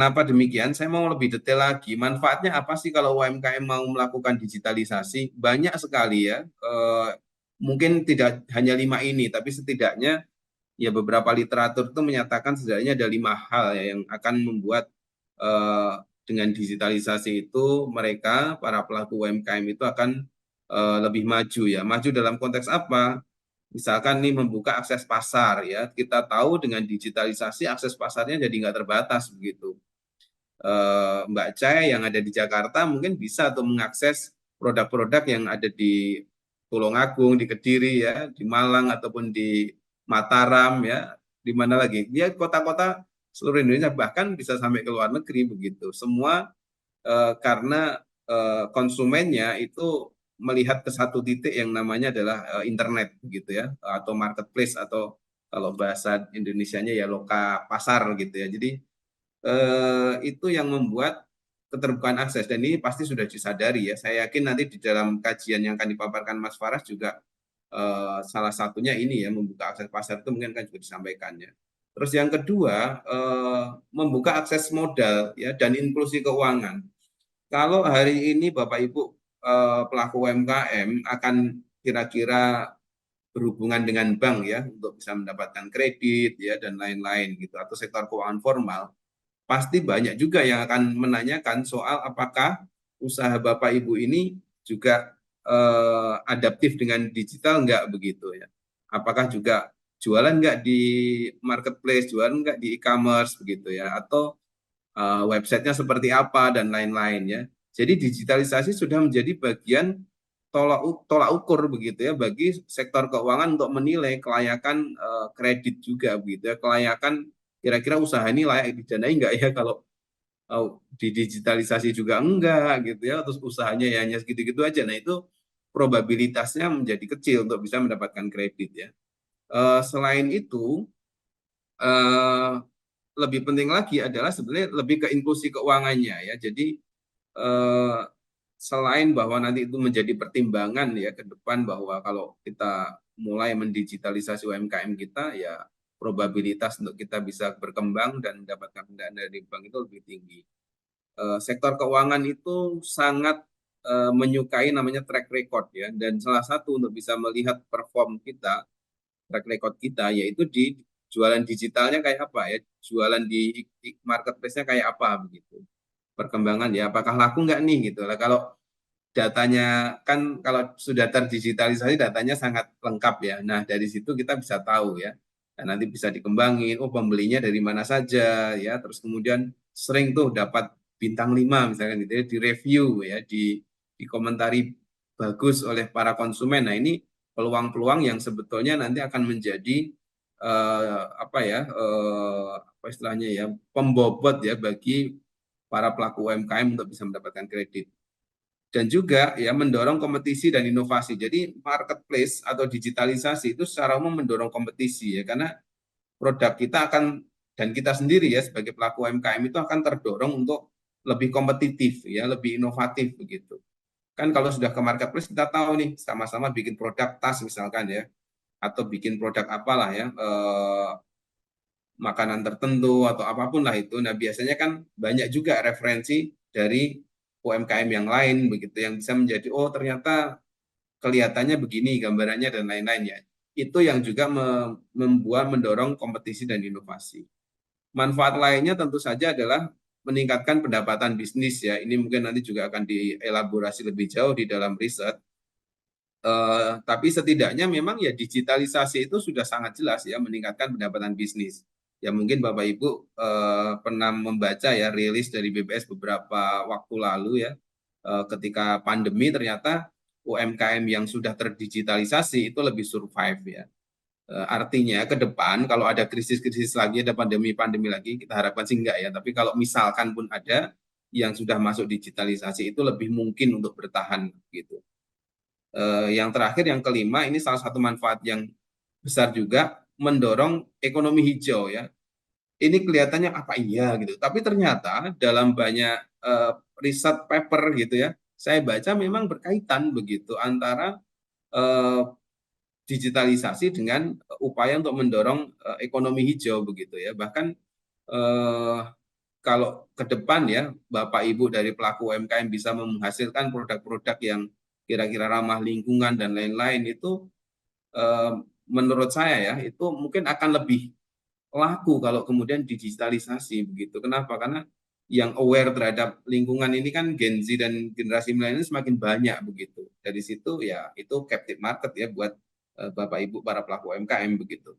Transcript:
Kenapa demikian? Saya mau lebih detail lagi. Manfaatnya apa sih kalau UMKM mau melakukan digitalisasi? Banyak sekali ya. Mungkin tidak hanya 5 ini, tapi setidaknya ya beberapa literatur itu menyatakan setidaknya ada 5 hal ya yang akan membuat eh, dengan digitalisasi itu mereka para pelaku UMKM itu akan lebih maju ya. Maju dalam konteks apa? Misalkan nih membuka akses pasar ya. Kita tahu dengan digitalisasi akses pasarnya jadi nggak terbatas begitu. Mbak Cai yang ada di Jakarta mungkin bisa tuh mengakses produk-produk yang ada di Tulungagung, di Kediri ya, di Malang ataupun di Mataram ya, di mana lagi? Dia kota-kota seluruh Indonesia bahkan bisa sampai ke luar negeri begitu. Semua karena konsumennya itu melihat ke satu titik yang namanya adalah internet gitu ya, atau marketplace atau kalau bahasa Indonesianya ya loka pasar gitu ya. Jadi itu yang membuat keterbukaan akses dan ini pasti sudah disadari ya. Saya yakin nanti di dalam kajian yang akan dipaparkan Mas Faras juga salah satunya ini ya membuka akses pasar itu mungkin kan juga disampaikannya. Terus yang kedua membuka akses modal ya dan inklusi keuangan. Kalau hari ini Bapak Ibu pelaku UMKM akan kira-kira berhubungan dengan bank ya untuk bisa mendapatkan kredit ya dan lain-lain gitu atau sektor keuangan formal pasti banyak juga yang akan menanyakan soal apakah usaha Bapak Ibu ini juga adaptif dengan digital enggak begitu ya. Apakah juga jualan enggak di marketplace, jualan enggak di e-commerce begitu ya, atau websitenya seperti apa dan lain-lain ya. Jadi digitalisasi sudah menjadi bagian tolak ukur begitu ya bagi sektor keuangan untuk menilai kelayakan kredit juga begitu ya, kelayakan kira-kira usaha ini layak didanai enggak ya kalau di digitalisasi juga enggak gitu ya, terus usahanya ya hanya segitu-gitu aja. Nah itu probabilitasnya menjadi kecil untuk bisa mendapatkan kredit ya. Selain itu eh, lebih penting lagi adalah sebenarnya lebih ke inklusi keuangannya ya. Jadi eh, selain bahwa nanti itu menjadi pertimbangan ya ke depan bahwa kalau kita mulai mendigitalisasi UMKM kita ya probabilitas untuk kita bisa berkembang dan mendapatkan pendanaan dari bank itu lebih tinggi. Sektor keuangan itu sangat menyukai namanya track record ya dan salah satu untuk bisa melihat perform kita track record kita yaitu di jualan digitalnya kayak apa ya, jualan di marketplace-nya kayak apa begitu. Perkembangan ya, apakah laku nggak nih gitu lah. Kalau datanya kan kalau sudah terdigitalisasi datanya sangat lengkap ya. Nah, dari situ kita bisa tahu ya. Dan nanti bisa dikembangin, oh pembelinya dari mana saja ya. Terus kemudian sering tuh dapat bintang 5 misalkan gitu ya, di review ya, dikomentari bagus oleh para konsumen. Nah, ini peluang-peluang yang sebetulnya nanti akan menjadi apa ya apa istilahnya ya pembobot ya bagi para pelaku UMKM untuk bisa mendapatkan kredit dan juga ya mendorong kompetisi dan inovasi. Jadi marketplace atau digitalisasi itu secara umum mendorong kompetisi ya karena produk kita akan dan kita sendiri ya sebagai pelaku UMKM itu akan terdorong untuk lebih kompetitif ya, lebih inovatif begitu. Kan kalau sudah ke marketplace kita tahu nih sama-sama bikin produk tas misalkan ya atau bikin produk apalah ya makanan tertentu atau apapun lah itu. Nah, biasanya kan banyak juga referensi dari UMKM yang lain begitu yang bisa menjadi oh ternyata kelihatannya begini gambarannya dan lain-lain ya. Itu yang juga membuat mendorong kompetisi dan inovasi. Manfaat lainnya tentu saja adalah meningkatkan pendapatan bisnis ya. Ini mungkin nanti juga akan dielaborasi lebih jauh di dalam riset. Tapi setidaknya memang ya digitalisasi itu sudah sangat jelas ya meningkatkan pendapatan bisnis. Ya mungkin Bapak Ibu pernah membaca ya rilis dari BPS beberapa waktu lalu ya ketika pandemi ternyata UMKM yang sudah terdigitalisasi itu lebih survive ya. Artinya ke depan kalau ada krisis-krisis lagi, ada pandemi-pandemi lagi, kita harapkan sih enggak ya. Tapi kalau misalkan pun ada yang sudah masuk digitalisasi itu lebih mungkin untuk bertahan gitu. Yang terakhir, yang kelima, ini salah satu manfaat yang besar juga mendorong ekonomi hijau ya. Ini kelihatannya apa iya gitu, tapi ternyata dalam banyak riset paper gitu ya, saya baca memang berkaitan begitu antara eh, digitalisasi dengan upaya untuk mendorong ekonomi hijau begitu ya. Bahkan eh, kalau ke depan ya Bapak Ibu dari pelaku UMKM bisa menghasilkan produk-produk yang kira-kira ramah lingkungan dan lain-lain itu eh, menurut saya ya itu mungkin akan lebih laku kalau kemudian digitalisasi begitu. Kenapa? Karena yang aware terhadap lingkungan ini kan Gen Z dan generasi milenial semakin banyak begitu. Dari situ ya itu captive market ya buat Bapak Ibu para pelaku UMKM begitu.